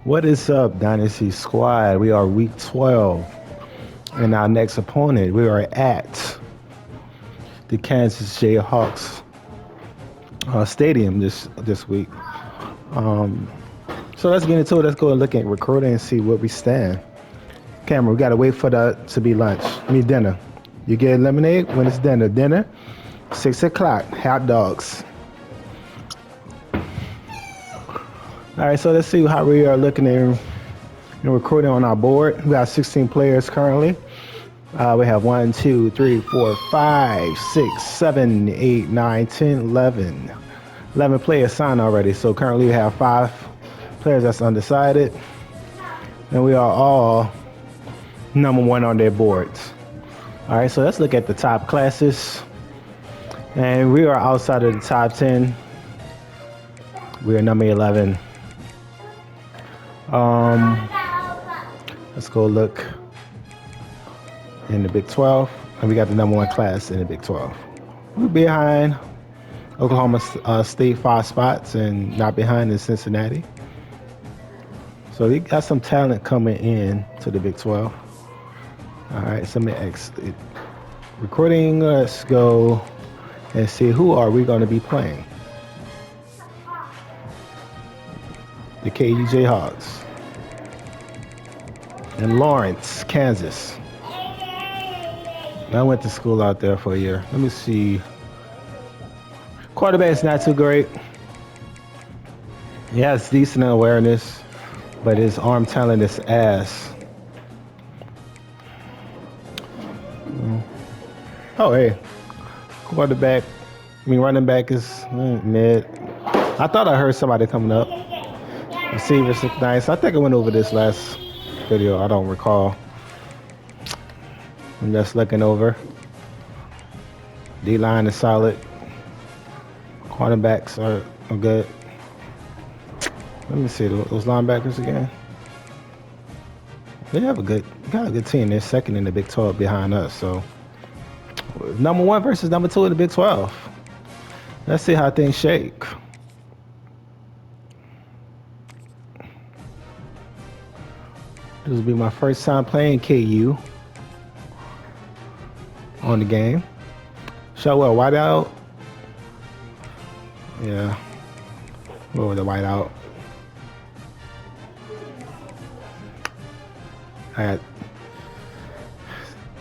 What is up, Dynasty Squad? We are week 12, and our next opponent, we are at the Kansas Jayhawks stadium this week. So let's get into it. Let's go and look at recruiting and see where we stand. Cameron, we gotta wait for that to be lunch. Dinner. You get lemonade when it's dinner. Dinner, 6 o'clock. Hot dogs. All right, so let's see how we are looking in recruiting on our board. We got 16 players currently. We have 1, 2, 3, 4, 5, 6, 7, 8, 9, 10, 11. 11 players signed already. So currently we have 5 players that's undecided. And we are all number 1 on their boards. All right, so let's look at the top classes. And we are outside of the top 10. We are number 11. Let's go look in the Big 12, and we got the number 1 class in the Big 12. We're behind Oklahoma State 5 spots, and not behind in Cincinnati. So we got some talent coming in to the Big 12. All right, so recruiting. Let's go and see who are we going to be playing. The KU Jayhawks in Lawrence, Kansas. I went to school out there for a year. Let me see. Quarterback's not too great. He has decent awareness, but his arm talent is ass. Oh, hey. Running back is mid. I thought I heard somebody coming up. Receivers look nice. I think I went over this last video. I don't recall. I'm just looking over. D-line is solid. Cornerbacks are good. Let me see those linebackers again. They have got a good team. They're second in the Big 12 behind us. So number 1 versus number 2 in the Big 12. Let's see how things shake. This will be my first time playing KU on the game. Show a whiteout. Yeah. Go with the whiteout. I had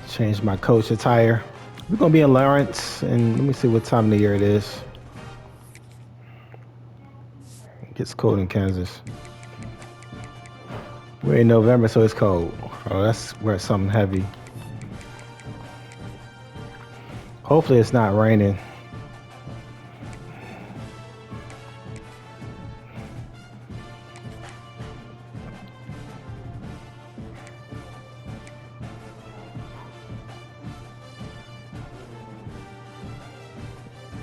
changed my coach attire. We're gonna be in Lawrence, and let me see what time of the year it is. It gets cold in Kansas. We're in November, so it's cold. Oh, that's where it's something heavy. Hopefully it's not raining.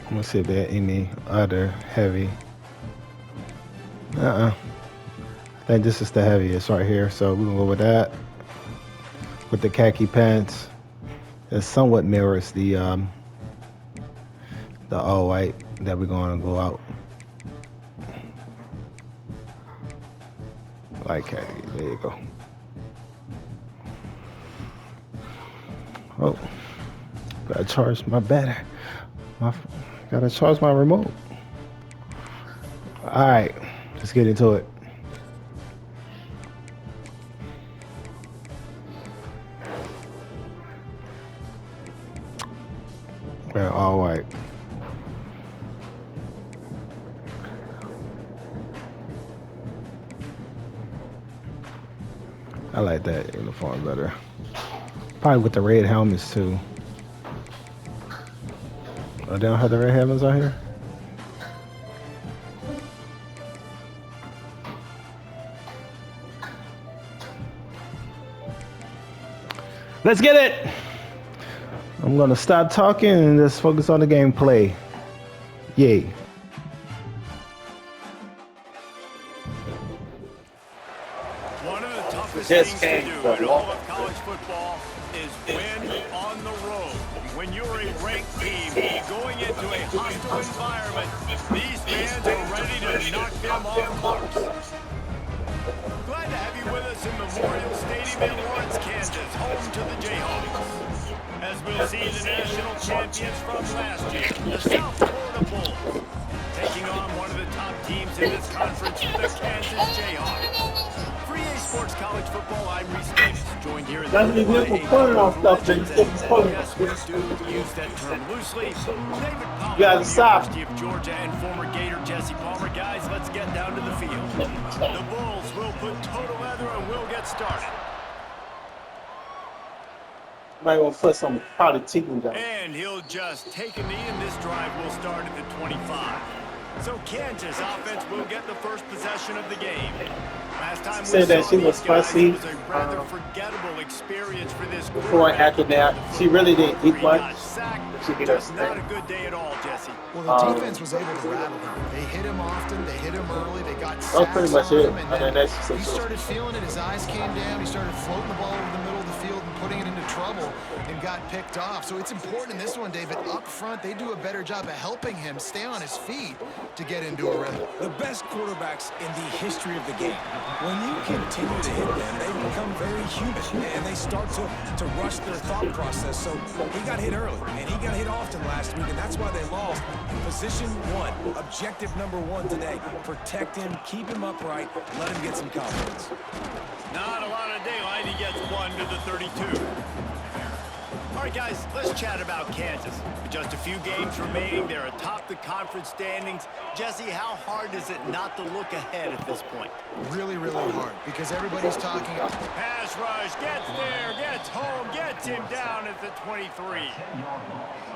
I'm gonna see if there are any other heavy. I think this is the heaviest right here, so we're gonna go with that. With the khaki pants, it somewhat mirrors the all white that we're gonna go out. Like khaki, there you go. Oh, gotta charge my battery. Gotta charge my remote. All right, let's get into it. We're all white. I like that uniform better. Probably with the red helmets too. Oh, they don't have the red helmets on here? Let's get it! I'm gonna stop talking and just focus on the gameplay. Yay. One of the toughest things to do in all of college football is win on the road. When you're a ranked team going into a hostile environment, these fans are ready to knock them off course. Glad game in Lawrence, Kansas, home to the Jayhawks. As we'll see the national champions from last year, the South Florida Bulls, taking on one of the top teams in this conference, the Kansas Jayhawks. For EA Sports College Football, I'm Reese Davis, joined here in the legends, and yes, we do use that term loosely. David Palmer, University of Georgia, and former Gator Jesse Palmer. Guys, let's get down to the field. The Bulls will put total leather and we'll get started. Might want to put some politicians down. And he'll just take a knee, and this drive will start at the 25. So Kansas offense will get the first possession of the game. Last time we said that she was fussy. It was a rather forgettable experience for this before and after that. She really didn't eat much. She get Just not a good day at all, Jesse. Well, the defense was able to rattle him. They hit him often. They hit him early. They got sacks pretty much on it. him. And then he started feeling it. His eyes came down. He started floating the ball over the middle of the field and putting it into trouble and got picked off. So it's important in this one, David. Up front, they do a better job of helping him stay on his feet to get into a rhythm. The best quarterbacks in the history of the game, when you continue to hit them, they become very human, and they start to rush their thought process. So he got hit early, and he got hit often last week, and that's why they lost. Position one, objective number one today, protect him, keep him upright, let him get some confidence. Not a lot of daylight. He gets one to the 32. All right, guys, let's chat about Kansas. With just a few games remaining, they're atop the conference standings. Jesse, how hard is it not to look ahead at this point? Really, really hard, because everybody's talking. Pass rush, gets there, gets home, gets him down at the 23.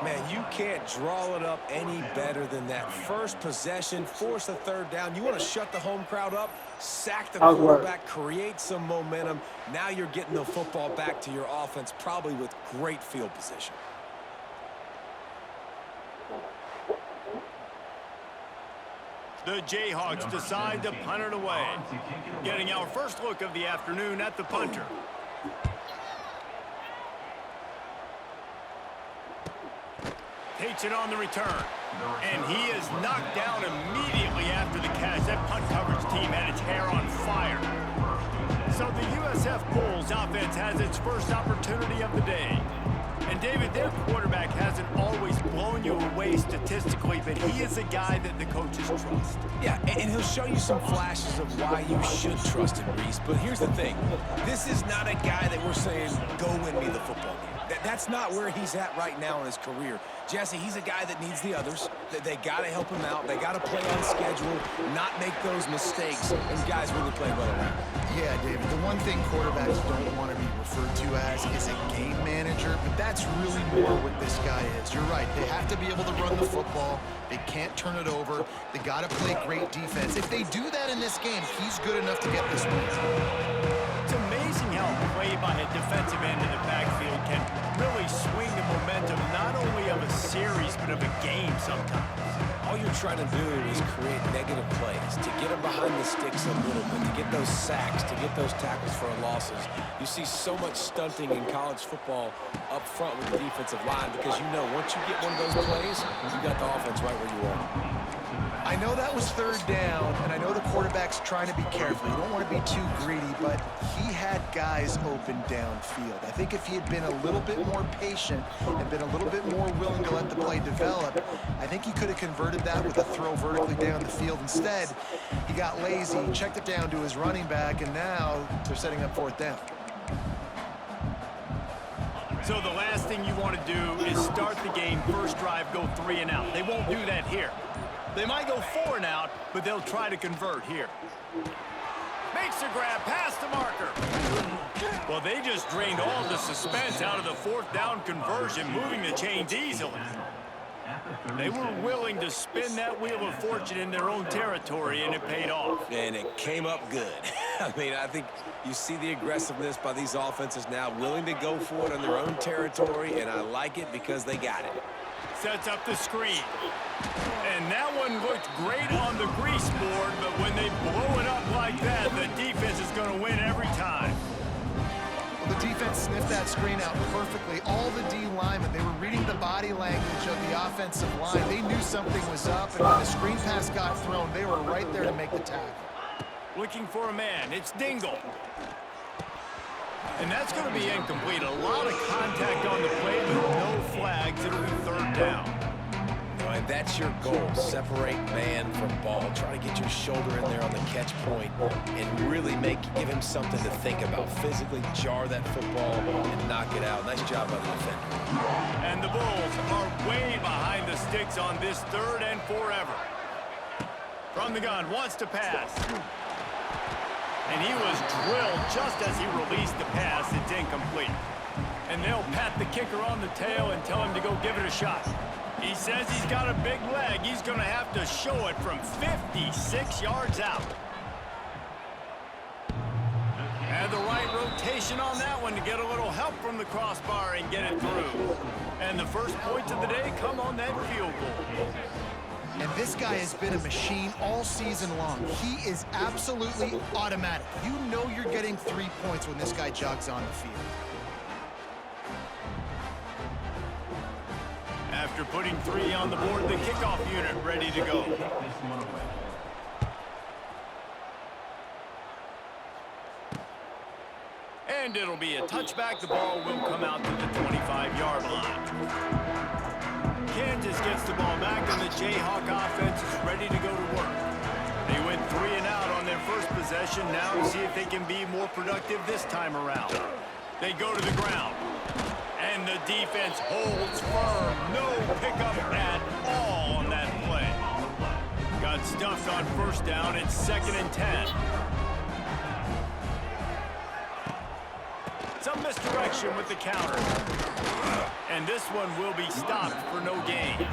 Man, you can't draw it up any better than that. First possession, force a third down. You want to shut the home crowd up, sack the quarterback, create some momentum. Now you're getting the football back to your offense, probably with great field position. The Jayhawks decide to punt it away. Getting our first look of the afternoon at the punter. Takes it on the return. And he is knocked down immediately after the catch. That punt coverage team had its hair on fire. So the USF Bulls offense has its first opportunity of the day. And David, their quarterback hasn't always blown you away statistically, but he is a guy that the coaches trust. Yeah, and he'll show you some flashes of why you should trust him, Reese. But here's the thing. This is not a guy that we're saying, go win me the football game. That's not where he's at right now in his career. Jesse, he's a guy that needs the others. They got to help him out. They got to play on schedule, not make those mistakes, and guys really play well around. Yeah, David, the one thing quarterbacks don't want to be referred to as is a game manager, but that's really more what this guy is. You're right. They have to be able to run the football. They can't turn it over. They got to play great defense. If they do that in this game, he's good enough to get this win. It's amazing how play by a defensive end in the backfield can really swing the momentum not only of a series but of a game sometimes. All you're trying to do is create negative plays, to get them behind the sticks a little bit, to get those sacks, to get those tackles for losses. You see so much stunting in college football up front with the defensive line because you know once you get one of those plays, you got the offense right where you are. I know that was third down, and I know the quarterback's trying to be careful. You don't want to be too greedy, but he had guys open downfield. I think if he had been a little bit more patient and been a little bit more willing to let the play develop, I think he could have converted that with a throw vertically down the field. Instead, he got lazy, checked it down to his running back, and now they're setting up fourth down. So the last thing you want to do is start the game, first drive, go 3 and out. They won't do that here. They might go 4 and out, but they'll try to convert here. Makes a grab past the marker. Well, they just drained all the suspense out of the fourth down conversion, moving the chains easily. They were willing to spin that wheel of fortune in their own territory, and it paid off. And it came up good. I mean, I think you see the aggressiveness by these offenses now, willing to go for it on their own territory, and I like it because they got it. Sets up the screen. And that one looked great on the grease board, but when they blow it up like that, the defense is going to win every time. Well, the defense sniffed that screen out perfectly. All the D linemen, they were reading the body language of the offensive line. They knew something was up, and when the screen pass got thrown, they were right there to make the tackle. Looking for a man. It's Dingle. And that's going to be incomplete. A lot of contact on the play, but no flags. It'll be third down. And that's your goal. Separate man from ball. Try to get your shoulder in there on the catch point and really give him something to think about. Physically jar that football and knock it out. Nice job by the defender. And the Bulls are way behind the sticks on this third and forever. From the gun, wants to pass. And he was drilled just as he released the pass. It's incomplete. And they'll pat the kicker on the tail and tell him to go give it a shot. He says he's got a big leg. He's going to have to show it from 56 yards out. And the right rotation on that one to get a little help from the crossbar and get it through. And the first points of the day come on that field goal. And this guy has been a machine all season long. He is absolutely automatic. You know you're getting 3 points when this guy jogs on the field. After putting 3 on the board, the kickoff unit ready to go. And it'll be a touchback. The ball will come out to the 25-yard line. Kansas gets the ball back, and the Jayhawk offense is ready to go to work. They went 3 and out on their first possession. Now to see if they can be more productive this time around. They go to the ground. And the defense holds firm. No pickup at all on that play. Got stuffed on first down. It's 2nd and 10. Some misdirection with the counter. And this one will be stopped for no gain.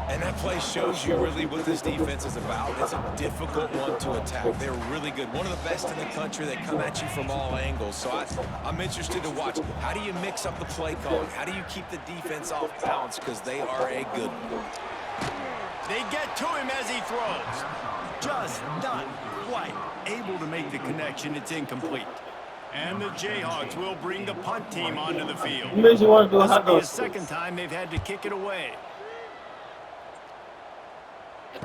And that play shows you really what this defense is about. It's a difficult one to attack. They're really good. One of the best in the country. They come at you from all angles. So I'm interested to watch. How do you mix up the play calling? How do you keep the defense off balance? Because they are a good one. They get to him as he throws. Just not quite able to make the connection. It's incomplete. And the Jayhawks will bring the punt team onto the field. This will be the second time they've had to kick it away. He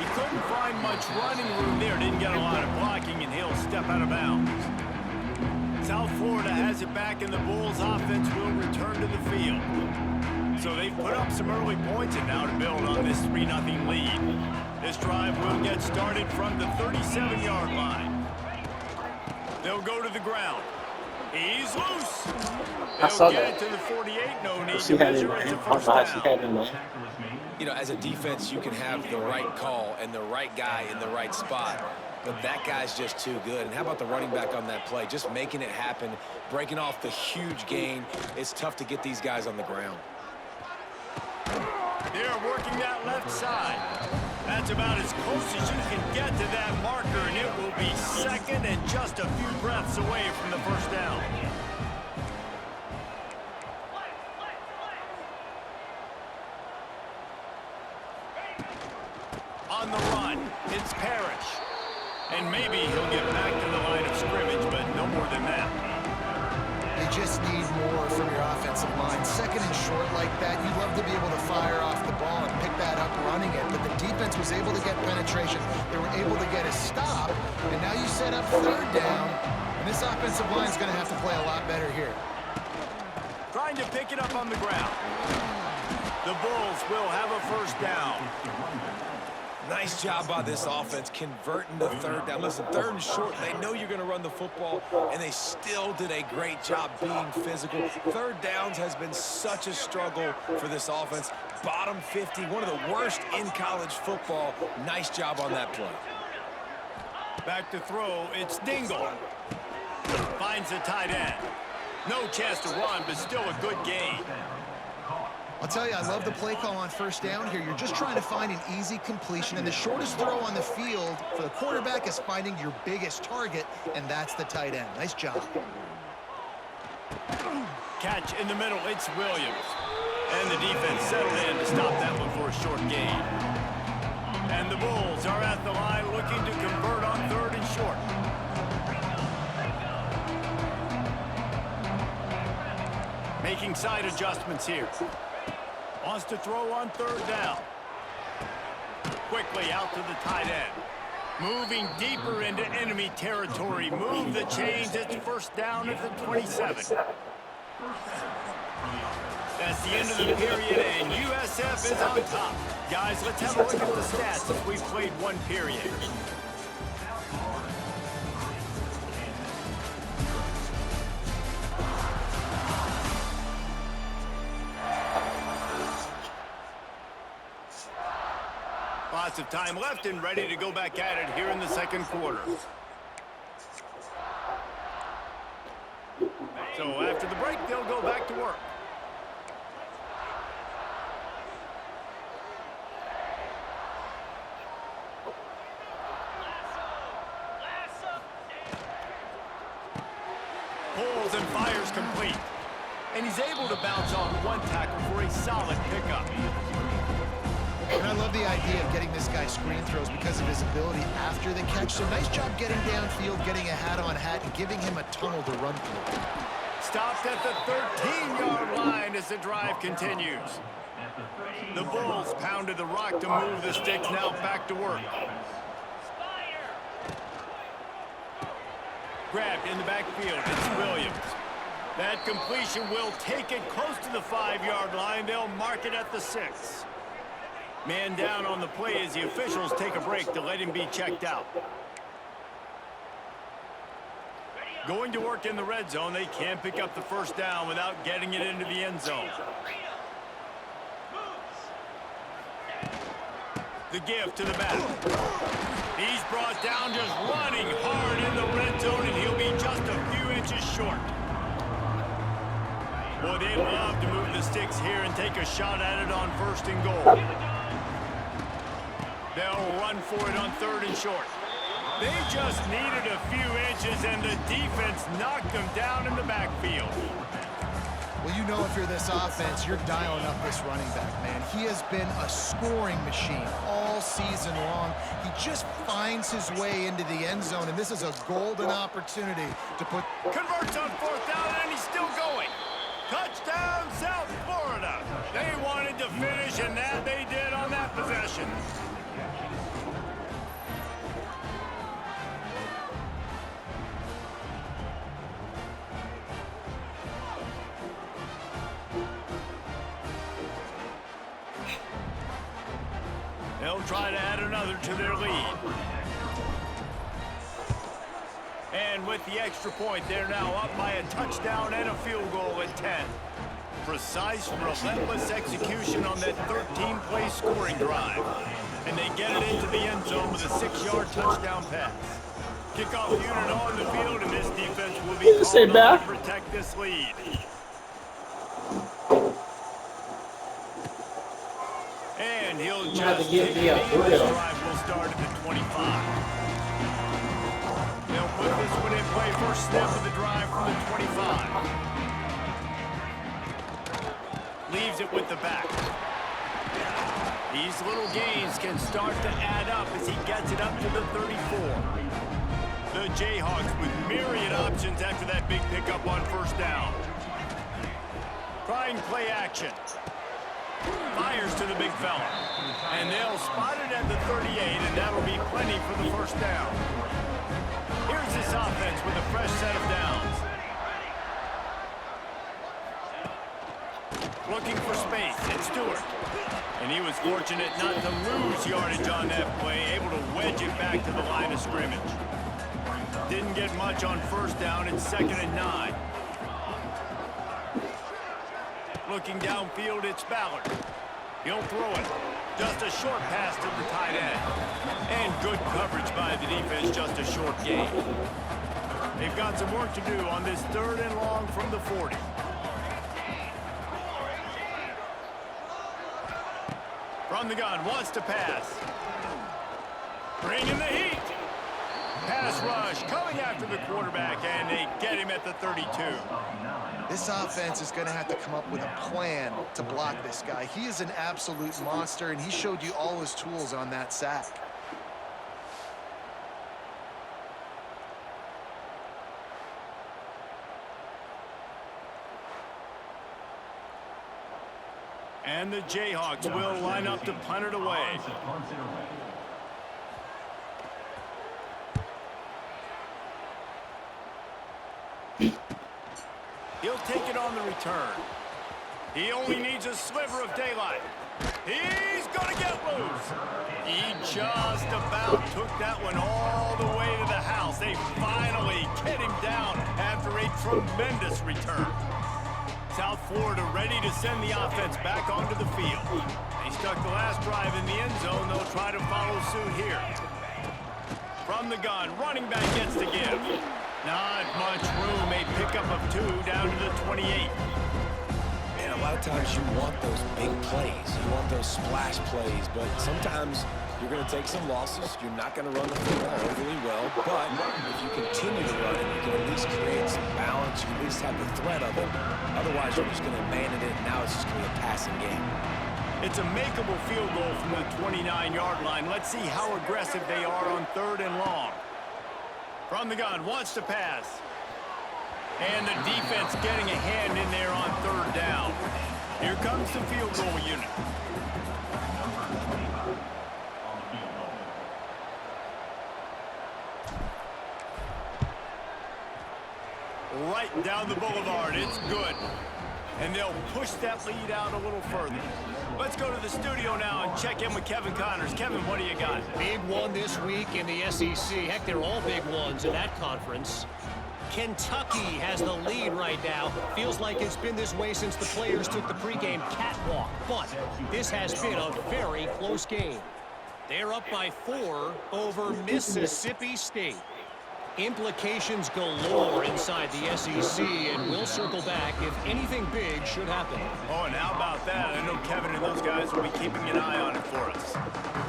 couldn't find much running room there. Didn't get a lot of blocking, and he'll step out of bounds. South Florida has it back, and the Bulls offense will return to the field. So they've put up some early points, and now to build on this 3-0 lead. This drive will get started from the 37-yard line. They'll go to the ground. He's loose. They'll get it to the 48. No need to measure. It's a first down. You know, as a defense, you can have the right call and the right guy in the right spot. But that guy's just too good. And how about the running back on that play? Just making it happen, breaking off the huge gain. It's tough to get these guys on the ground. They're working that left side. That's about as close as you can get to that marker, and it will be 2nd and just a few breaths away from the first down. On the run, it's Parrish. And maybe he'll get back to the line of scrimmage, but no more than that. They just need more from your offensive line. 2nd and short like that, you'd love to be able to fire off the ball and pick that up running it, but the defense was able to get penetration. They were able to get a stop, and now you set up 3rd down, and this offensive line is going to have to play a lot better here. Trying to pick it up on the ground. The Bulls will have a first down. Nice job by this offense converting the 3rd down. Listen, 3rd and short, they know you're going to run the football, and they still did a great job being physical. 3rd downs has been such a struggle for this offense. Bottom 50, one of the worst in college football. Nice job on that play. Back to throw, it's Dingle. Finds the tight end. No chance to run, but still a good gain. I'll tell you, I love the play call on first down here. You're just trying to find an easy completion, and the shortest throw on the field for the quarterback is finding your biggest target, and that's the tight end. Nice job. Catch in the middle, it's Williams. And the defense settled in to stop that one for a short gain. And the Bulls are at the line looking to convert on 3rd and short. Making side adjustments here. Wants to throw on 3rd down. Quickly out to the tight end. Moving deeper into enemy territory. Move the chains. It's first down at the 27. That's the end of the period, and USF is on top. Guys, let's have a look at the stats as we've played one period. Lots of time left and ready to go back at it here in the second quarter. So after the break, they'll go back to work. Pulls and fires complete. And he's able to bounce off one tackle for a solid pickup. And I love the idea of getting this guy screen throws because of his ability after the catch. So nice job getting downfield, getting a hat-on-hat, and giving him a tunnel to run through. Stopped at the 13-yard line as the drive continues. The Bulls pounded the rock to move the sticks, now back to work. Grabbed in the backfield, it's Williams. That completion will take it close to the 5-yard line. They'll mark it at the 6. Man down on the play as the officials take a break to let him be checked out. Going to work in the red zone, they can't pick up the first down without getting it into the end zone. The give to the back. He's brought down just running hard in the red zone, and he'll be just a few inches short. Boy, they'd love to move the sticks here and take a shot at it on 1st and goal. They'll run for it on 3rd and short. They just needed a few inches, and the defense knocked them down in the backfield. Well, you know if you're this offense, you're dialing up this running back, man. He has been a scoring machine all season long. He just finds his way into the end zone, and this is a golden opportunity to put... Converts on 4th down, and he's still going. Touchdown, South Florida. They wanted to finish, and that they did on that possession. They'll try to add another to their lead. And with the extra point, they're now up by a touchdown and a field goal at 10. Precise, relentless execution on that 13-play scoring drive. And they get it into the end zone with a 6-yard touchdown pass. Kickoff unit on the field, and this defense will be called on to protect this lead. And he'll just take the drive will start at the 25. They'll put this one in play. First snap of the drive from the 25. Leaves it with the back. These little gains can start to add up as he gets it up to the 34. The Jayhawks with myriad options after that big pickup on 1st down. Trying play action. Fires to the big fella. And they'll spot it at the 38, and that'll be plenty for the 1st down. Here's this offense with a fresh set of downs. Looking for space, it's Stewart. And he was fortunate not to lose yardage on that play, able to wedge it back to the line of scrimmage. Didn't get much on 1st down, it's 2nd and 9. Looking downfield, it's Ballard. He'll throw it. Just a short pass to the tight end. And good coverage by the defense, just a short gain. They've got some work to do on this 3rd and long from the 40. From the gun, wants to pass. Bringing the heat. Pass rush coming after the quarterback, and they get him at the 32. This offense is going to have to come up with a plan to block this guy. He is an absolute monster, and he showed you all his tools on that sack. And the Jayhawks will line up to punt it away. He'll take it on the return. He only needs a sliver of daylight. He's going to get loose. He just about took that one all the way to the house. They finally get him down after a tremendous return. South Florida ready to send the offense back onto the field. They stuck the last drive in the end zone. They'll try to follow suit here. From the gun, running back gets to give. Not much room. A pickup of 2 down to the 28. And a lot of times you want those big plays. You want those splash plays. But sometimes you're going to take some losses. You're not going to run the football overly well. But if you continue to run it, you can at least create some balance. You at least have the threat of it. Otherwise, you're just going to abandon it. And now it's just going to be a passing game. It's a makeable field goal from the 29-yard line. Let's see how aggressive they are on 3rd and long. From the gun, wants to pass. And the defense getting a hand in there on 3rd down. Here comes the field goal unit. Right down the boulevard. It's good. And they'll push that lead out a little further. Let's go to the studio now and check in with Kevin Connors. Kevin, what do you got? Big one this week in the SEC. Heck, they're all big ones in that conference. Kentucky has the lead right now. Feels like it's been this way since the players took the pregame catwalk. But this has been a very close game. They're up by 4 over Mississippi State. Implications galore inside the SEC, and we'll circle back if anything big should happen. Oh, and how about that? I know Kevin and those guys will be keeping an eye on it for us.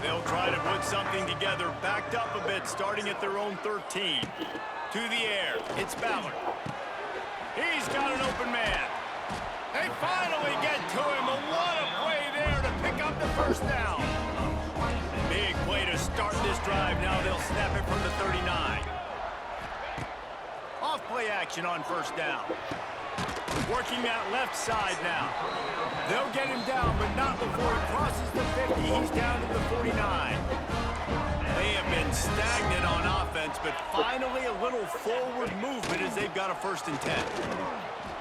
They'll try to put something together, backed up a bit, starting at their own 13. To the air, it's Ballard. He's got an open man. They finally get to him, and what a play there to pick up the first down. Big play to start this drive. Now they'll snap it from the 39. Off-play action on 1st down. Working that left side now. They'll get him down, but not before he crosses the 50. He's down to the 49. They have been stagnant on offense, but finally a little forward movement as they've got a 1st and 10.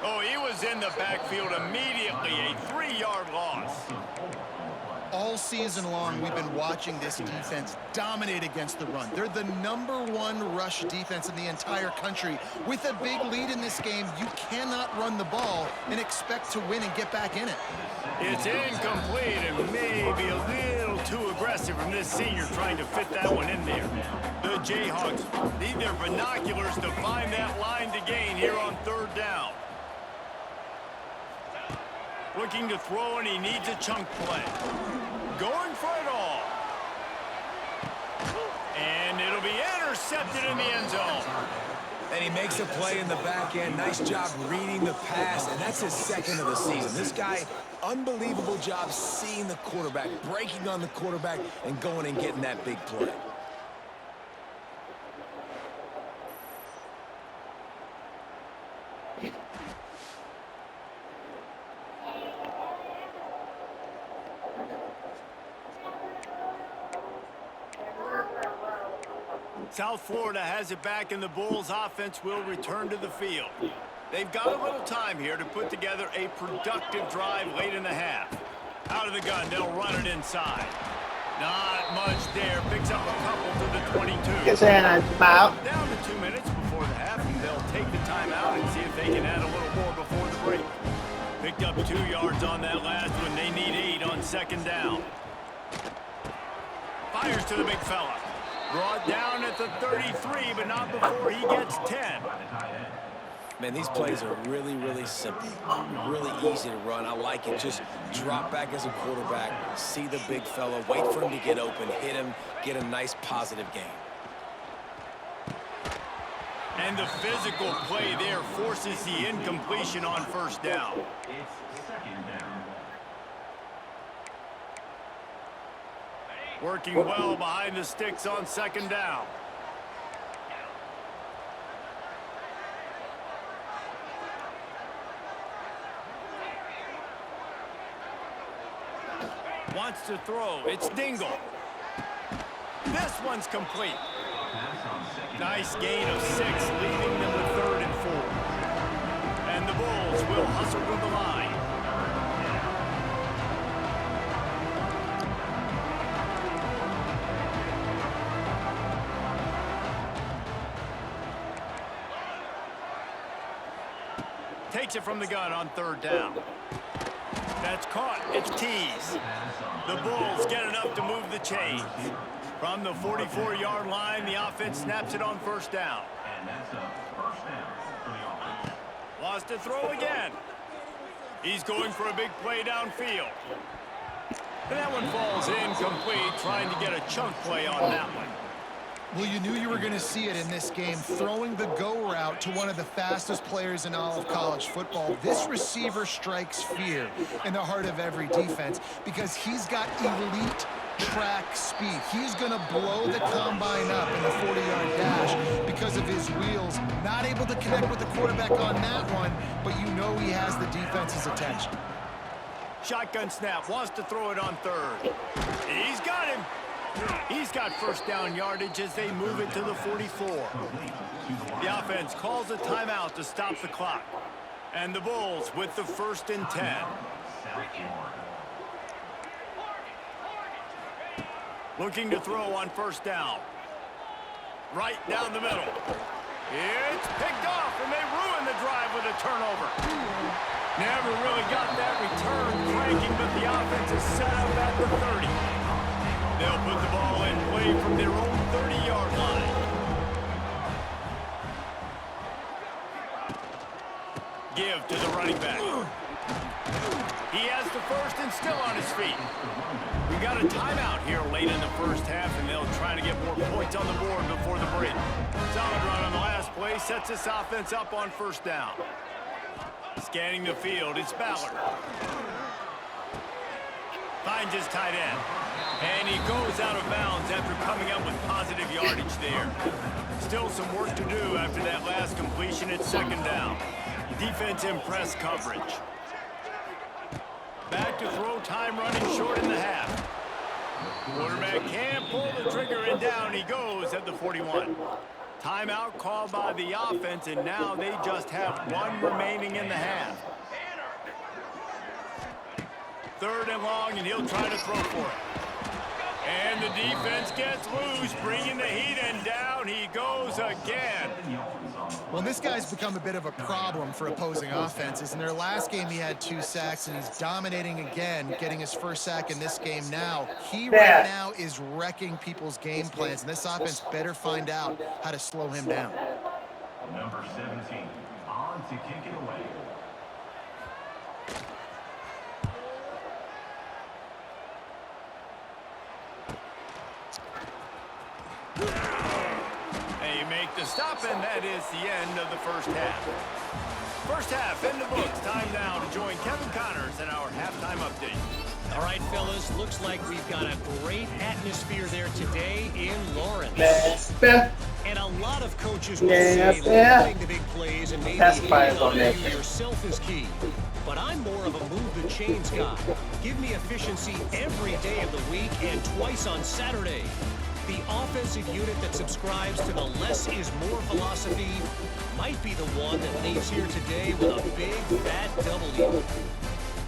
Oh, he was in the backfield immediately. A 3-yard loss. All season long, we've been watching this defense dominate against the run. They're the #1 rush defense in the entire country. With a big lead in this game, you cannot run the ball and expect to win and get back in it. It's incomplete and maybe a little too aggressive from this senior trying to fit that one in there. The Jayhawks need their binoculars to find that line to gain here on 3rd down. Looking to throw, and he needs a chunk play. Going for it all. And it'll be intercepted in the end zone. And he makes a play in the back end. Nice job reading the pass, and that's his 2nd of the season. This guy, unbelievable job seeing the quarterback, breaking on the quarterback, and going and getting that big play. South Florida has it back, and the Bulls offense will return to the field. They've got a little time here to put together a productive drive late in the half. Out of the gun, they'll run it inside. Not much there. Picks up a couple to the 22. Down to 2 minutes before the half, and they'll take the timeout and see if they can add a little more before the break. Picked up 2 yards on that last one. They need 8 on 2nd down. Fires to the big fella. Brought down at the 33, but not before he gets 10. Man, these plays are really, really simple. Really easy to run. I like it. Just drop back as a quarterback, see the big fella, wait for him to get open, hit him, get a nice positive gain. And the physical play there forces the incompletion on 1st down. Working well behind the sticks on 2nd down. Wants to throw. It's Dingle. This one's complete. Nice gain of 6, leaving them with 3rd and 4. the Bulls will hustle to the line. Takes it from the gun on 3rd down. That's caught. It's teased. The Bulls get enough to move the chains. From the 44-yard line, the offense snaps it on 1st down. Lost to throw again. He's going for a big play downfield. And that one falls incomplete, trying to get a chunk play on that one. Well, you knew you were going to see it in this game, throwing the go route to one of the fastest players in all of college football. This receiver strikes fear in the heart of every defense because he's got elite track speed. He's going to blow the combine up in the 40-yard dash because of his wheels. Not able to connect with the quarterback on that one, but you know he has the defense's attention. Shotgun snap, wants to throw it on 3rd. He's got him. He's got 1st down yardage as they move it to the 44. The offense calls a timeout to stop the clock. And the Bulls with the 1st and 10. Looking to throw on 1st down. Right down the middle. It's picked off, and they ruin the drive with a turnover. Never really got that return cranking, but the offense is set up at the 30. They'll put the ball in play from their own 30-yard line. Give to the running back. He has the 1st and still on his feet. We got a timeout here late in the 1st half, and they'll try to get more points on the board before the break. Solid run on the last play sets this offense up on 1st down. Scanning the field, it's Ballard. Finds his tight end. And he goes out of bounds after coming up with positive yardage there. Still some work to do after that last completion at 2nd down. Defense in press coverage. Back to throw, time running short in the half. Quarterback can't pull the trigger, and down he goes at the 41. Timeout called by the offense, and now they just have 1 remaining in the half. 3rd and long, and he'll try to throw for it. And the defense gets loose, bringing the heat, and down he goes again. Well, this guy's become a bit of a problem for opposing offenses. In their last game, he had 2 sacks, and he's dominating again, getting his 1st sack in this game now. He right now is wrecking people's game plans, and this offense better find out how to slow him down. Number 17, on to kick it away. They make the stop, and that is the end of the 1st half. 1st half in the books. Time now to join Kevin Connors in our halftime update. All right, fellas, looks like we've got a great atmosphere there today in Lawrence. And a lot of coaches will say limiting the big plays and maybe handing on you yourself is key. But I'm more of a move the chains guy. Give me efficiency every day of the week and twice on Saturday. The offensive unit that subscribes to the less is more philosophy might be the one that leaves here today with a big, fat W.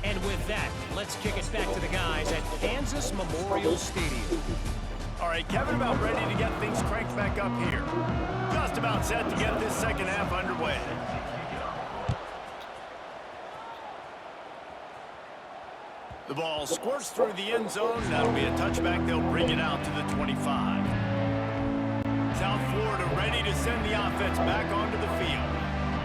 And with that, let's kick it back to the guys at Kansas Memorial Stadium. All right, Kevin, about ready to get things cranked back up here. Just about set to get this 2nd half underway. The ball squirts through the end zone. That'll be a touchback. They'll bring it out to the 25. South Florida ready to send the offense back onto the field.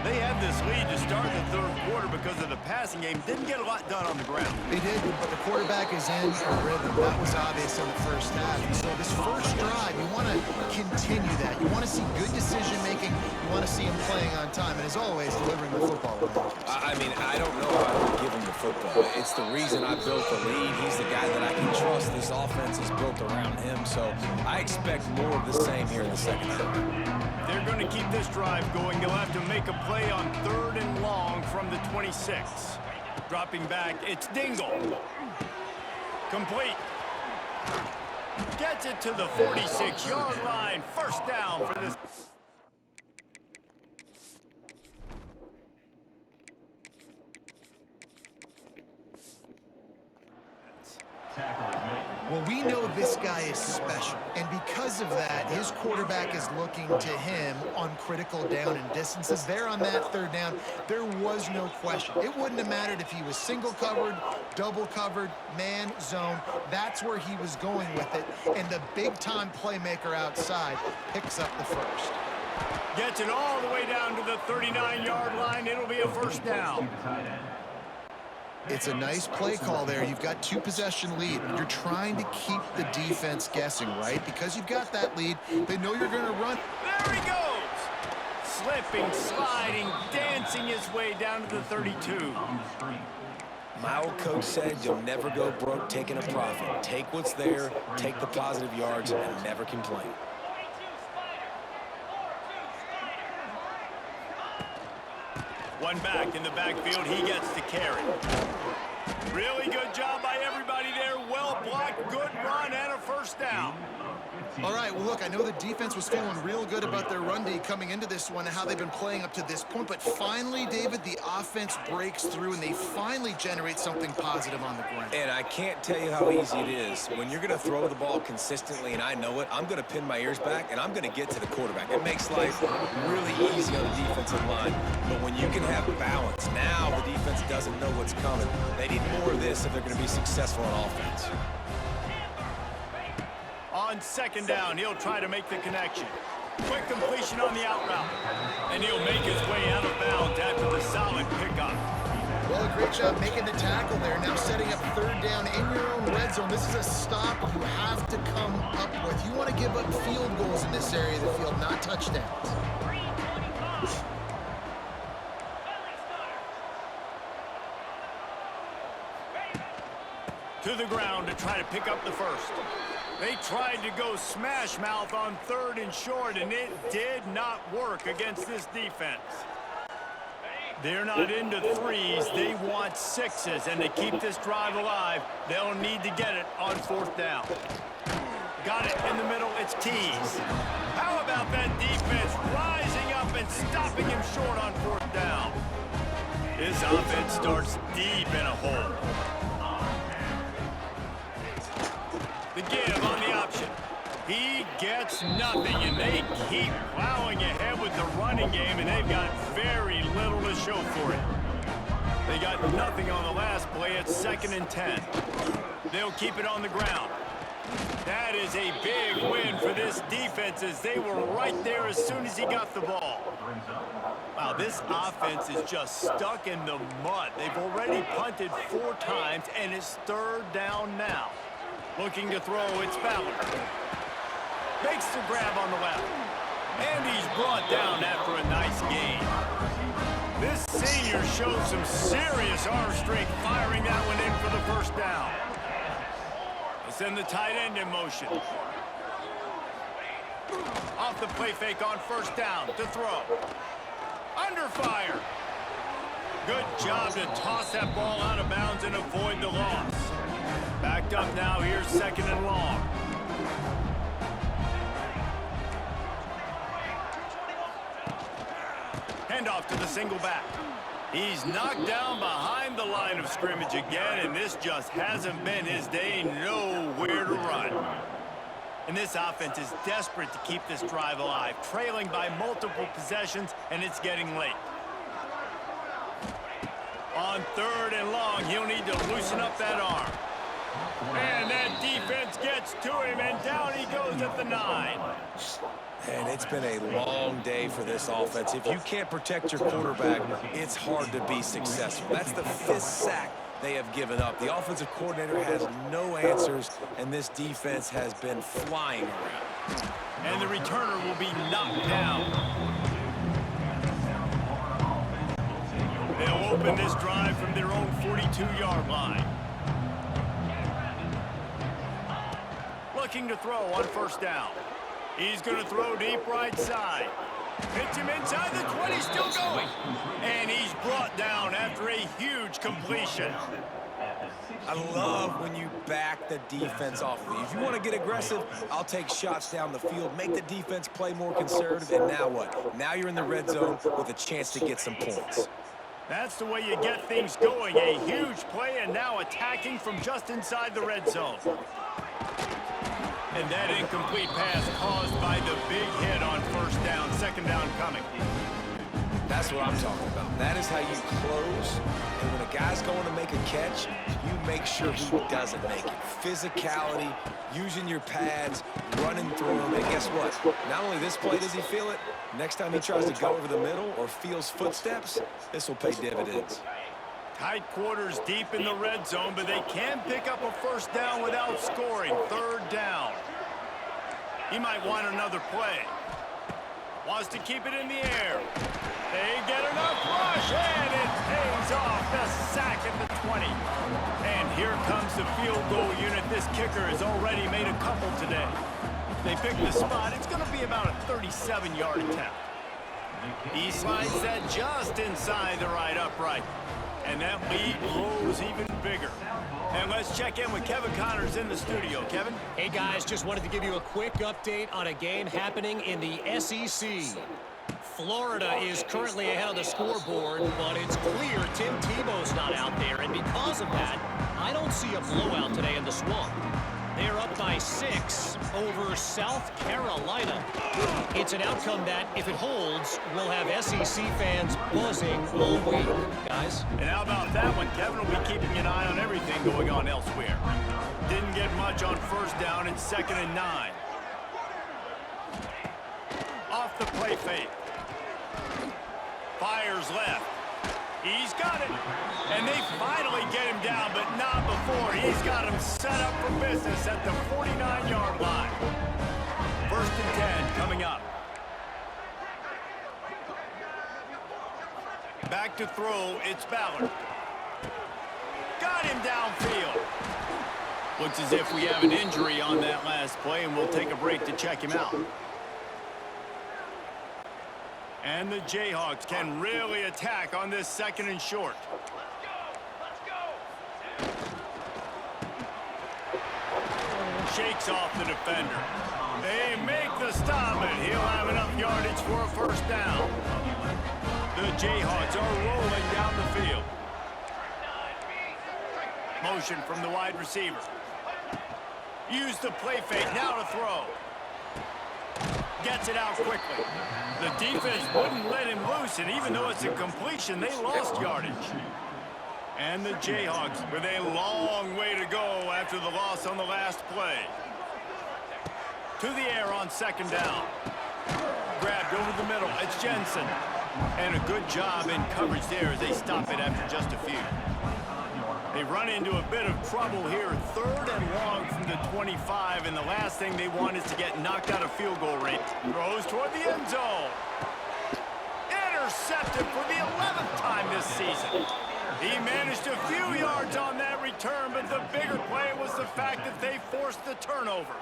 They had this lead to start the 3rd quarter because of the passing game. Didn't get a lot done on the ground. They did, but the quarterback is in a rhythm. That was obvious in the 1st half. And so this 1st drive, you want to continue that. You want to see good decision-making. You want to see him playing on time. And as always, delivering the football. I mean, I don't know if I would give him the football. It's the reason I built the lead. He's the guy that I can trust. This offense is built around him. So I expect more of the same here in the 2nd half. They're going to keep this drive going. They'll have to make a play on 3rd and long from the 26. Dropping back, it's Dingle. Complete. Gets it to the 46-yard line. 1st down for this. guy is special. And because of that, his quarterback is looking to him on critical down and distances. There on that third down, there was no question. It wouldn't have mattered if he was single covered, double covered, man, zone. That's where he was going with it. And the big-time playmaker outside picks up the first. Gets it all the way down to the 39-yard line. It'll be a first down. It's a nice play call there. You've got 2-possession lead. You're trying to keep the defense guessing, right? Because you've got that lead, they know you're going to run. There he goes! Slipping, sliding, dancing his way down to the 32. My old coach said you'll never go broke taking a profit. Take what's there, take the positive yards, and never complain. One back in the backfield, he gets to carry. Really good job by everybody there. Well blocked, good run, and a first down. All right, well, look, I know the defense was feeling real good about their run D coming into this one and how they've been playing up to this point, but finally, David, the offense breaks through and they finally generate something positive on the ground. And I can't tell you how easy it is. When you're going to throw the ball consistently, and I know it, I'm going to pin my ears back, and I'm going to get to the quarterback. It makes life really easy on the defensive line. But when you can have balance, now the defense doesn't know what's coming. They need more of this if they're going to be successful on offense. On second down, he'll try to make the connection. Quick completion on the out route. And he'll make his way out of bounds after the solid pickup. Well, a great job making the tackle there. Now setting up third down in your own red zone. This is a stop you have to come up with. You want to give up field goals in this area of the field, not touchdowns. To the ground to try to pick up the first. They tried to go smash mouth on third and short, and it did not work against this defense. They're not into threes. They want sixes, and to keep this drive alive, they'll need to get it on fourth down. Got it in the middle. It's Keys. How about that defense rising up and stopping him short on fourth down? This offense starts deep in a hole. The give on the option. He gets nothing, and they keep plowing ahead with the running game, and they've got very little to show for it. They got nothing on the last play. It's 2nd and 10. They'll keep it on the ground. That is a big win for this defense, as they were right there as soon as he got the ball. Wow, this offense is just stuck in the mud. They've already punted 4 times, and it's third down now. Looking to throw, it's Ballard. Makes the grab on the left. And he's brought down after a nice gain. This senior shows some serious arm strength, firing that one in for the first down. They send the tight end in motion. Off the play fake on first down to throw. Under fire. Good job to toss that ball out of bounds and avoid the loss. Backed up now, here's 2nd and long. Handoff to the single back. He's knocked down behind the line of scrimmage again, and this just hasn't been his day. Nowhere to run. And this offense is desperate to keep this drive alive, trailing by multiple possessions, and it's getting late. On 3rd and long, he'll need to loosen up that arm. And that defense gets to him, and down he goes at the 9. And it's been a long day for this offense. If you can't protect your quarterback, it's hard to be successful. That's the 5th sack they have given up. The offensive coordinator has no answers, and this defense has been flying around. And the returner will be knocked down. They'll open this drive from their own 42-yard line. Looking to throw on first down. He's going to throw deep right side. Hits him inside the 20, still going. And he's brought down after a huge completion. I love when you back the defense off of you. If you want to get aggressive, I'll take shots down the field, make the defense play more conservative, and now what? Now you're in the red zone with a chance to get some points. That's the way you get things going. A huge play, and now attacking from just inside the red zone. And that incomplete pass caused by the big hit on first down, second down coming. That's what I'm talking about. That is how you close. And when a guy's going to make a catch, you make sure he doesn't make it. Physicality, using your pads, running through him. And guess what? Not only this play does he feel it, next time he tries to go over the middle or feels footsteps, this will pay dividends. Tight quarters deep in the red zone, but they can pick up a first down without scoring. Third down. He might want another play. Wants to keep it in the air. They get enough rush, and it pays off. The sack at the 20. And here comes the field goal unit. This kicker has already made a couple today. They pick the spot. It's going to be about a 37-yard attempt. He slides that just inside the right upright. And that lead grows even bigger. And let's check in with Kevin Connors in the studio. Kevin? Hey, guys, just wanted to give you a quick update on a game happening in the SEC. Florida is currently ahead of the scoreboard, but it's clear Tim Tebow's not out there. And because of that, I don't see a blowout today in the Swamp. They're up by 6 over South Carolina. It's an outcome that, if it holds, will have SEC fans buzzing all week, guys. And how about that one? Kevin will be keeping an eye on everything going on elsewhere. Didn't get much on first down and 2nd and 9. Off the play fake. Fires left. He's got it. And they finally get him down, but not before. He's got him set up for business at the 49-yard line. 1st and 10 coming up. Back to throw, it's Ballard. Got him downfield. Looks as if we have an injury on that last play, and we'll take a break to check him out. And the Jayhawks can really attack on this 2nd and short. Shakes off the defender. They make the stop, and he'll have enough yardage for a first down. The Jayhawks are rolling down the field. Motion from the wide receiver. Use the play fake, now to throw. Gets it out quickly. The defense wouldn't let him loose, and even though it's a completion, they lost yardage. And the Jayhawks with a long way to go after the loss on the last play. To the air on 2nd down. Grabbed over the middle. It's Jensen. And a good job in coverage there as they stop it after just a few. They run into a bit of trouble here. 3rd and long from the 25, and the last thing they want is to get knocked out of field goal range. Throws toward the end zone. Intercepted for the 11th time this season. He managed a few yards on that return, but the bigger play was the fact that they forced the turnover.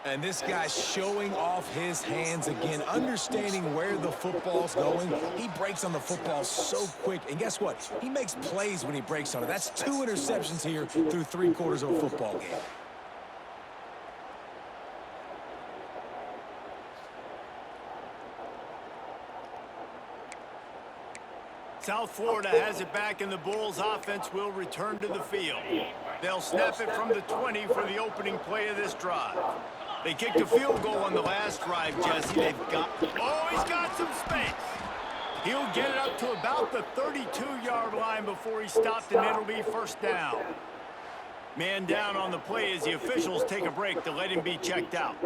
And this guy's showing off his hands again, understanding where the football's going. He breaks on the football so quick. And guess what? He makes plays when he breaks on it. That's 2 interceptions here through 3 quarters of a football game. South Florida has it back, and the Bulls offense will return to the field. They'll snap it from the 20 for the opening play of this drive. They kicked a field goal on the last drive, Jesse. They've got... Oh, he's got some space. He'll get it up to about the 32-yard line before he stopped, and it'll be first down. Man down on the play as the officials take a break to let him be checked out.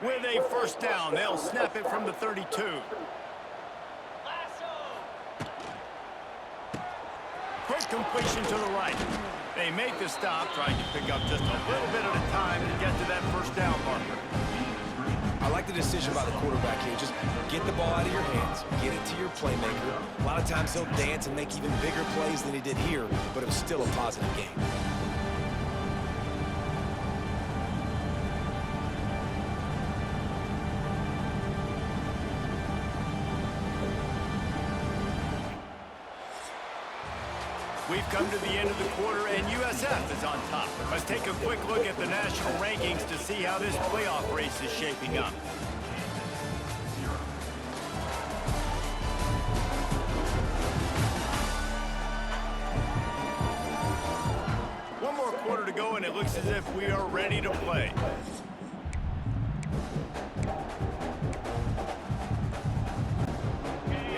With a first down, they'll snap it from the 32. Quick completion to the right. They make the stop, trying to pick up just a little bit at a time to get to that first down marker. I like the decision by the quarterback here. Just get the ball out of your hands. Get it to your playmaker. A lot of times he'll dance and make even bigger plays than he did here, but it was still a positive game. We've come to the end of the quarter, and USF is on top. Let's take a quick look at the national rankings to see how this playoff race is shaping up. One more looks as if we are ready to play.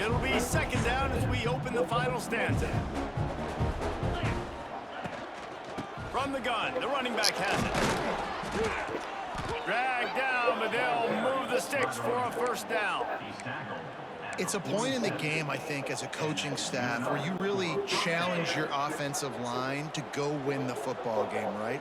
It'll be second down as we open the final stanza. From the gun, the running back has it. Dragged down, but they'll move the sticks for a first down. It's a point in the game, I think, as a coaching staff where you really challenge your offensive line to go win the football game, right?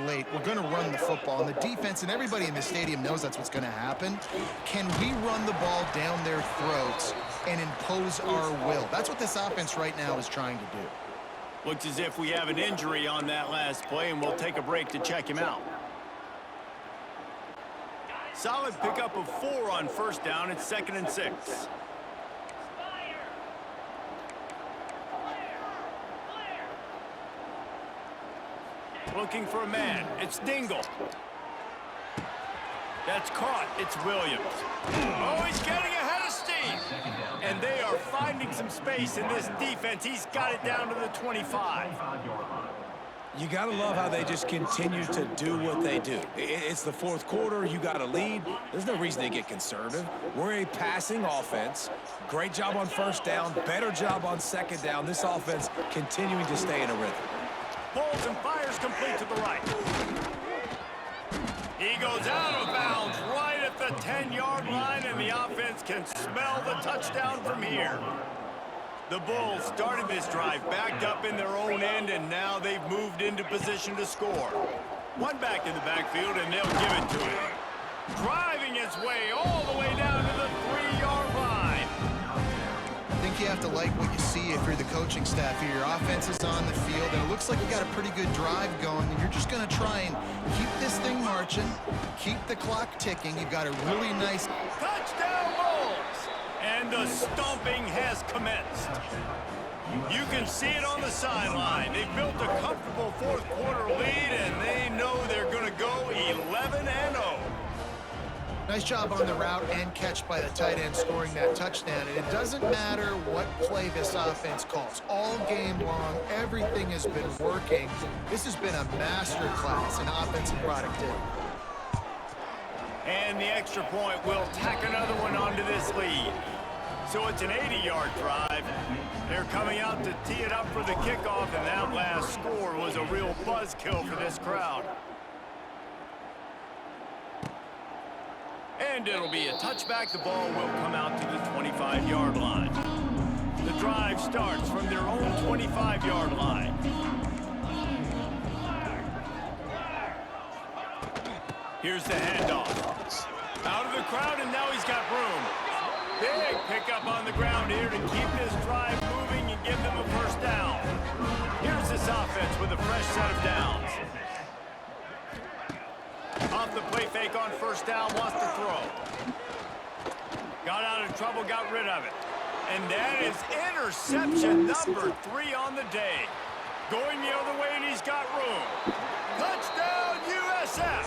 Late, we're going to run the football, and the defense and everybody in the stadium knows that's what's going to happen. Can we run the ball down their throats and impose our will? That's what this offense right now is trying to do. Looks as if we have an injury on that last play, and we'll take a break to check him out. Solid pickup of 4 on first down. It's 2nd and 6. Looking for a man. It's Dingle. That's caught. It's Williams. Oh, he's getting ahead of steam. And they are finding some space in this defense. He's got it down to the 25. You got to love how they just continue to do what they do. It's the fourth quarter. You got a lead. There's no reason to get conservative. We're a passing offense. Great job on first down. Better job on second down. This offense continuing to stay in a rhythm. Pulls and fires complete to the right. He goes out of bounds right at the 10-yard line, and the offense can smell the touchdown from here. The Bulls started this drive backed up in their own end, and now they've moved into position to score. One back in the backfield, and they'll give it to him. Driving its way all the way down to the 3-yard line. I think you have to like what you see if you're the coaching staff here. Your offense is on the field, and it looks like you got a pretty good drive going, and you're just going to try and keep this thing marching, keep the clock ticking. You've got a really nice touchdown Bulls, and the stomping has commenced. You can see it on the sideline. They've built a comfortable fourth quarter lead, and they know they're going to go 11-0. Nice job on the route and catch by the tight end scoring that touchdown. And it doesn't matter what play this offense calls. All game long, everything has been working. This has been a master class in offensive productivity. And the extra point will tack another one onto this lead. So it's an 80-yard drive. They're coming out to tee it up for the kickoff, and that last score was a real buzzkill for this crowd. And it'll be a touchback. The ball will come out to the 25-yard line. The drive starts from their own 25-yard line. Here's the handoff. Out of the crowd, and now he's got room. Big pickup on the ground here to keep this drive moving and give them a first down. Here's this offense with a fresh set of downs. Off the play fake on first down, wants to throw. Got out of trouble, got rid of it. And that is interception number 3 on the day. Going the other way, and he's got room. Touchdown, USF!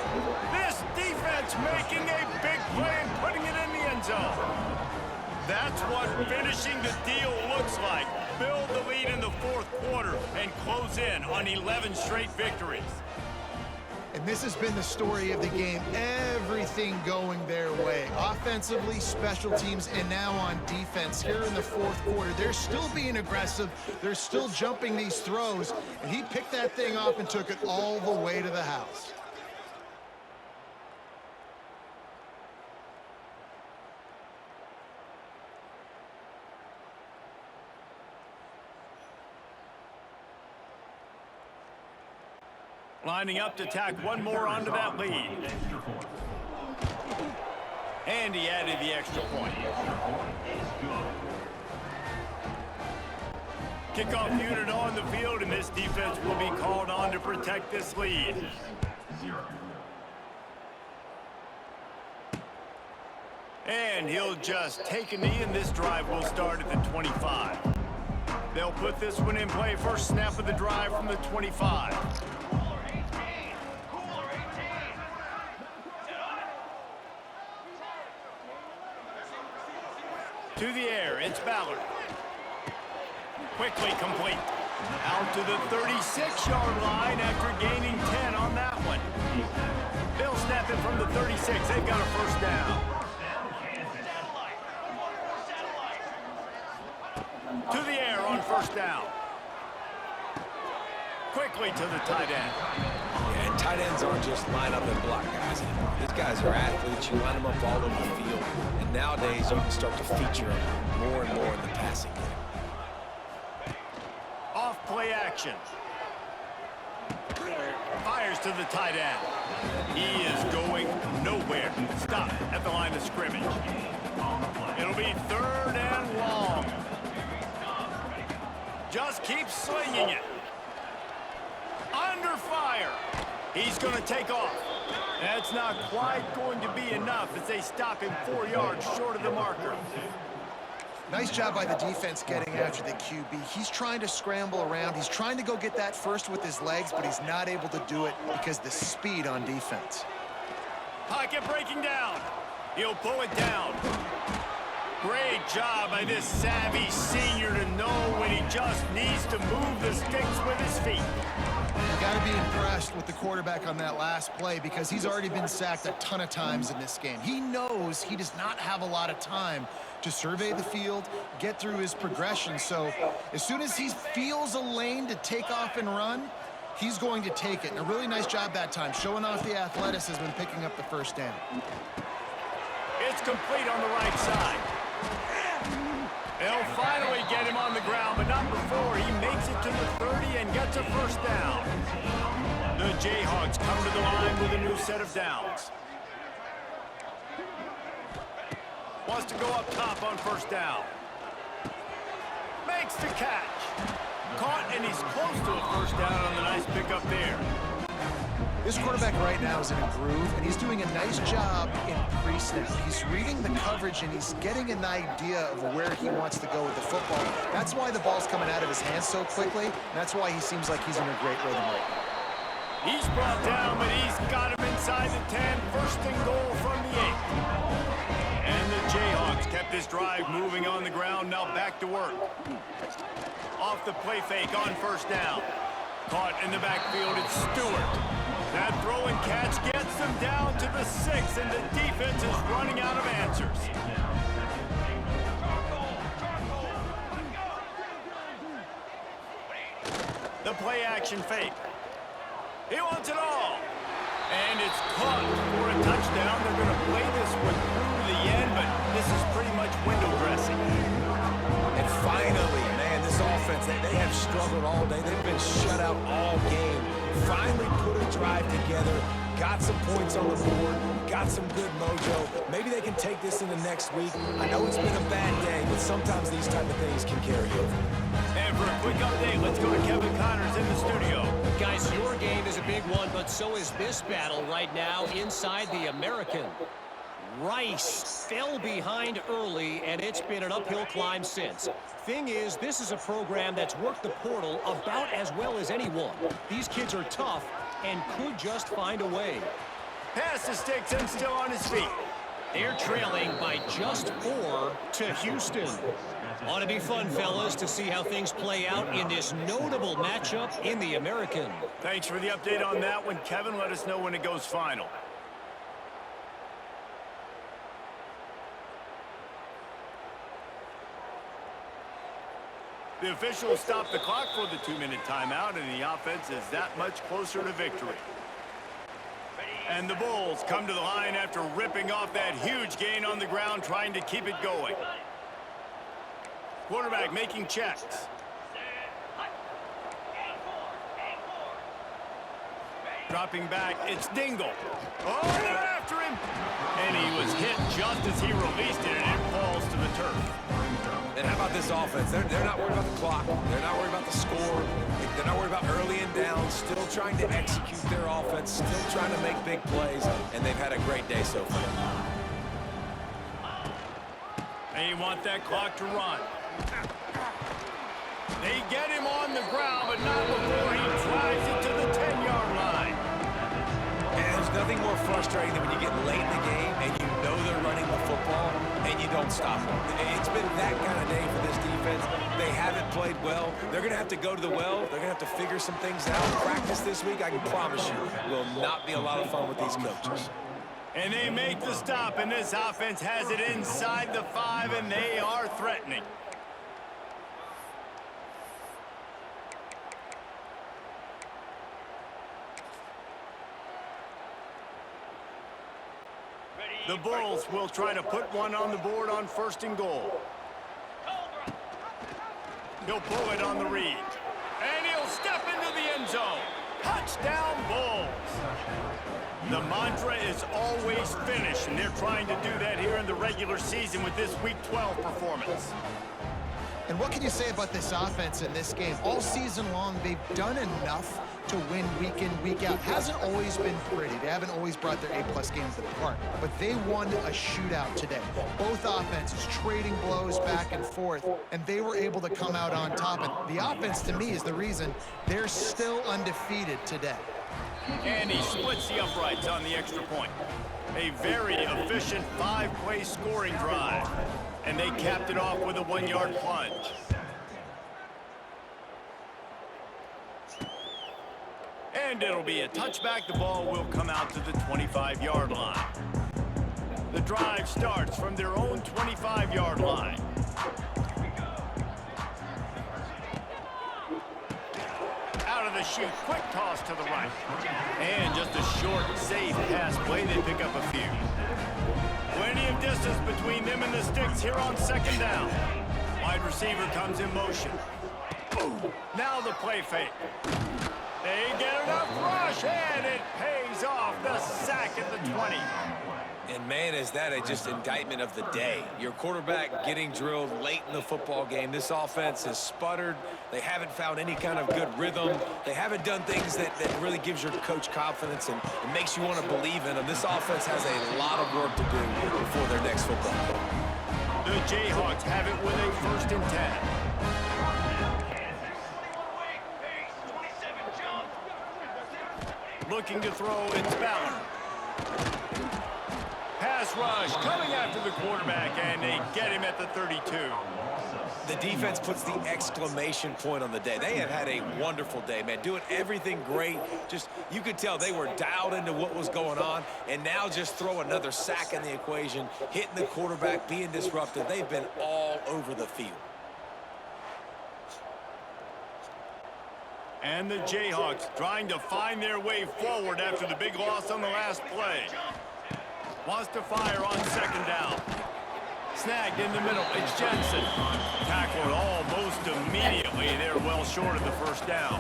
This defense making a big play and putting it in the end zone. That's what finishing the deal looks like. Build the lead in the fourth quarter and close in on 11 straight victories. And this has been the story of the game. Everything going their way. Offensively, special teams, and now on defense. Here in the fourth quarter, they're still being aggressive. They're still jumping these throws. And he picked that thing up and took it all the way to the house. Lining up to tack one more onto that lead. And he added the extra point. Kickoff unit on the field, and this defense will be called on to protect this lead. And he'll just take a knee, and this drive will start at the 25. They'll put this one in play. First snap of the drive from the 25. To the air, it's Ballard. Quickly complete. Out to the 36-yard line after gaining 10 on that one. They'll snap it from the 36. They've got a first down. To the air on first down. Quickly to the tight end. Yeah, and tight ends aren't just line up and block guys anymore. These guys are athletes. You line them up all over the field. And nowadays, you can start to feature them more and more in the passing game. Off play action. Fires to the tight end. He is going nowhere. Stop at the line of scrimmage. It'll be 3rd and long. Just keep slinging it. Under fire. He's going to take off. That's not quite going to be enough as they stop him 4 yards short of the marker. Nice job by the defense getting after the QB. He's trying to scramble around. He's trying to go get that first with his legs, but he's not able to do it because of the speed on defense. Pocket breaking down. He'll pull it down. Great job by this savvy senior to know when he just needs to move the sticks with his feet. You got to be impressed with the quarterback on that last play because he's already been sacked a ton of times in this game. He knows he does not have a lot of time to survey the field, get through his progression. So as soon as he feels a lane to take off and run, he's going to take it. And a really nice job that time, showing off the athleticism and picking up the first down. It's complete on the right side. They'll finally get him on the ground, but not before he makes it to the 30 and gets a first down. The Jayhawks come to the line with a new set of downs. Wants to go up top on first down. Makes the catch. Caught, and he's close to a first down on the nice pickup there. This quarterback right now is in a groove, and he's doing a nice job in pre-snap. He's reading the coverage, and he's getting an idea of where he wants to go with the football. That's why the ball's coming out of his hands so quickly, and that's why he seems like he's in a great rhythm right now. He's brought down, but he's got him inside the 10. First and goal from the 8. And the Jayhawks kept this drive moving on the ground, now back to work. Off the play fake on first down. Caught in the backfield, it's Stewart. That throw and catch gets them down to the 6, and the defense is running out of answers. The play action fake. He wants it all. And it's caught for a touchdown. They're going to play this one through the end, but this is pretty much window dressing. And finally, man, this offense, they have struggled all day. They've been shut out all game. Finally put a drive together, got some points on the board, got some good mojo. Maybe they can take this in the next week. I know it's been a bad day, but sometimes these type of things can carry over. And for a quick update, let's go to Kevin Connors in the studio. Guys, your game is a big one, but so is this battle right now inside the American. Rice fell behind early, and it's been an uphill climb since. Thing is, this is a program that's worked the portal about as well as anyone. These kids are tough and could just find a way. Pass the sticks and still on his feet. They're trailing by just 4 to Houston. Ought to be fun, fellas, to see how things play out in this notable matchup in the American. Thanks for the update on that one, Kevin. Let us know when it goes final. The officials stopped the clock for the 2-minute timeout, and the offense is that much closer to victory. And the Bulls come to the line after ripping off that huge gain on the ground, trying to keep it going. Quarterback making checks. Dropping back, it's Dingle. Oh, they're after him! And he was hit just as he released it, and it falls to the turf. And how about this offense? They're not worried about the clock. They're not worried about the score. They're not worried about early and down. Still trying to execute their offense. Still trying to make big plays. And they've had a great day so far. They want that clock to run. They get him on the ground, but not before he drives it to the 10-yard line. And there's nothing more frustrating than when you get late in the game and you know they're running the football and you don't stop them. It's been that kind of day for this defense. They haven't played well. They're going to have to go to the well. They're going to have to figure some things out. Practice this week, I can promise you, will not be a lot of fun with these coaches. And they make the stop, and this offense has it inside the 5, and they are threatening. The Bulls will try to put one on the board on 1st and goal. He'll pull it on the read. And he'll step into the end zone. Touchdown, Bulls. The mantra is always finish, and they're trying to do that here in the regular season with this Week 12 performance. And what can you say about this offense in this game? All season long, they've done enough to win week in, week out. Hasn't always been pretty. They haven't always brought their A-plus game to the park. But they won a shootout today. Both offenses trading blows back and forth, and they were able to come out on top. And the offense, to me, is the reason they're still undefeated today. And he splits the uprights on the extra point. A very efficient 5-play scoring drive. And they capped it off with a 1-yard plunge. And it'll be a touchback. The ball will come out to the 25-yard line. The drive starts from their own 25-yard line. Out of the chute, quick toss to the right. And just a short, safe pass play. They pick up a few. Plenty of distance between them and the sticks here on 2nd down. Wide receiver comes in motion. Boom. Now the play fake. They get enough rush, and it pays off. The sack at the 20. And, man, is that just indictment of the day. Your quarterback getting drilled late in the football game. This offense has sputtered. They haven't found any kind of good rhythm. They haven't done things that really gives your coach confidence and makes you want to believe in them. This offense has a lot of work to do before their next football game. The Jayhawks have it with a 1st and 10. Looking to throw, it's Ballard. Pass rush coming after the quarterback, and they get him at the 32. The defense puts the exclamation point on the day. They have had a wonderful day, man, doing everything great. Just, you could tell they were dialed into what was going on, and now just throw another sack in the equation, hitting the quarterback, being disruptive. They've been all over the field. And the Jayhawks trying to find their way forward after the big loss on the last play. Wants to fire on 2nd down. Snagged in the middle. It's Jensen. Tackled almost immediately. They're well short of the 1st down.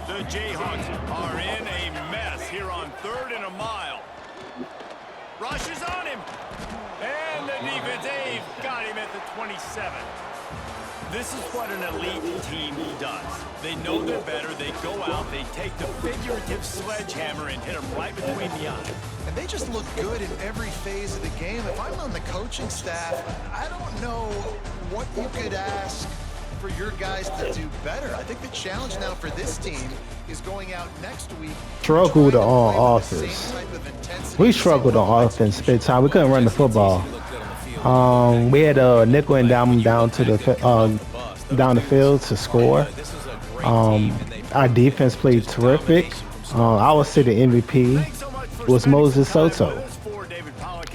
The Jayhawks are in a mess here on 3rd and a mile. Rushes on him. And the defense, they've got him at the 27. This is what an elite team does. They know they're better. They go out. They take the figurative sledgehammer and hit them right between the eyes. And they just look good in every phase of the game. If I'm on the coaching staff, I don't know what you could ask for your guys to do better. I think the challenge now for this team is going out next week. Struggled on offense. We struggled on offense big time. We couldn't run the football. We had a nickel and dime down to the down the field to score. Our defense played terrific. I would say the MVP was Moses Soto.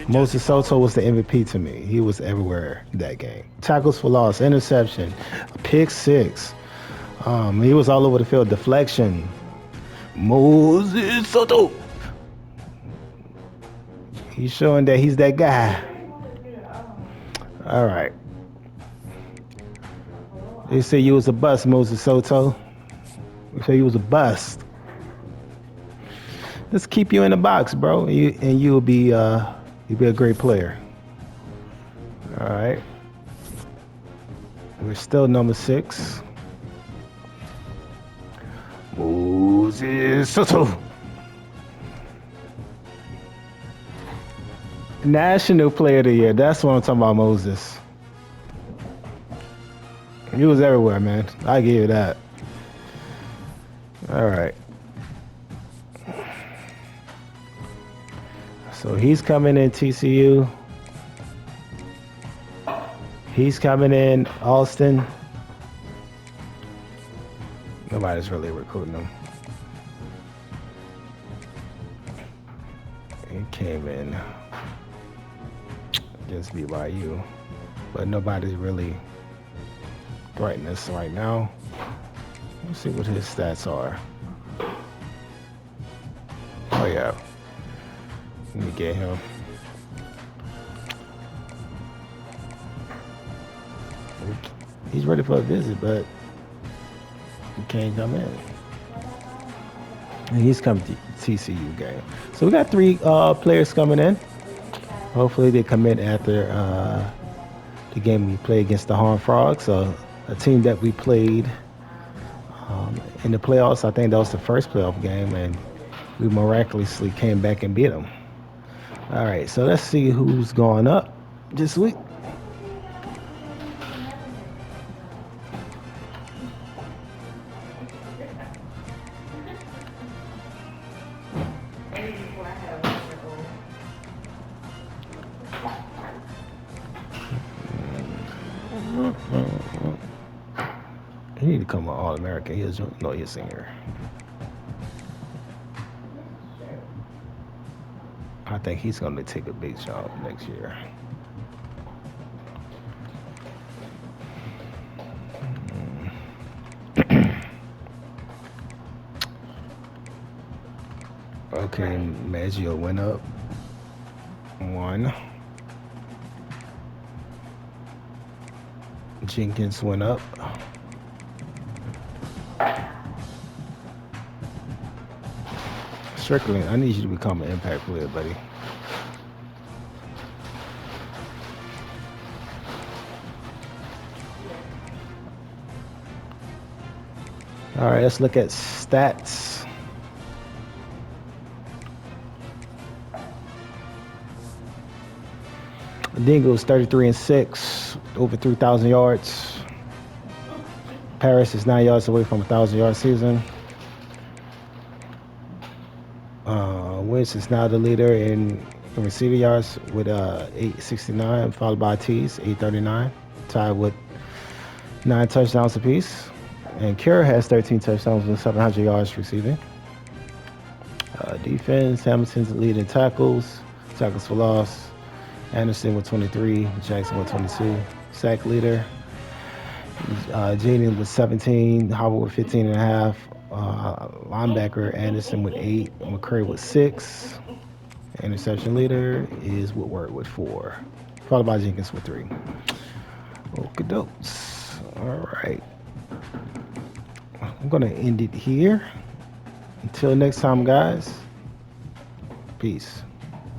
Moses Soto was the MVP to me. He was everywhere that game. Tackles for loss, interception, pick 6. He was all over the field. Deflection. Moses Soto. He's showing that he's that guy. All right. They say you was a bust, Moses Soto. They say you was a bust. Let's keep you in the box, bro, and you'll be a great player. All right. We're still number 6. Moses Soto. National Player of the Year. That's what I'm talking about, Moses. He was everywhere, man. I give you that. All right. So he's coming in TCU. He's coming in Austin. Nobody's really recruiting him. He came in against BYU, but nobody's really threatening us right now. Let's see what his stats are. Oh yeah, let me get him. He's ready for a visit, but he can't come in. And he's coming to TCU game. So we got 3 players coming in. Hopefully they come in after the game we play against the Horned Frogs, a team that we played in the playoffs. I think that was the first playoff game, and we miraculously came back and beat them. All right, so let's see who's going up this week. He need to come an All-American. He's a senior. I think he's going to take a big job next year. Okay, Maggio went up 1. Jenkins went up. Strickland, I need you to become an impact player, buddy. All right, let's look at stats. Dingo's 33-6, over 3,000 yards. Paris is 9 yards away from a 1,000-yard season. Wentz is now the leader in receiving yards with 869, followed by T's 839, tied with 9 touchdowns apiece. And Cure has 13 touchdowns and 700 yards receiving. Defense, Hamilton's the lead in tackles for loss. Anderson with 23, Jackson with 22. Sack leader. Jaden with 17, Howard with 15 and a half. Linebacker Anderson with 8, McCray with 6. Interception leader is Woodward with 4, followed by Jenkins with 3. Okie dokes. All right. I'm going to end it here. Until next time, guys. Peace.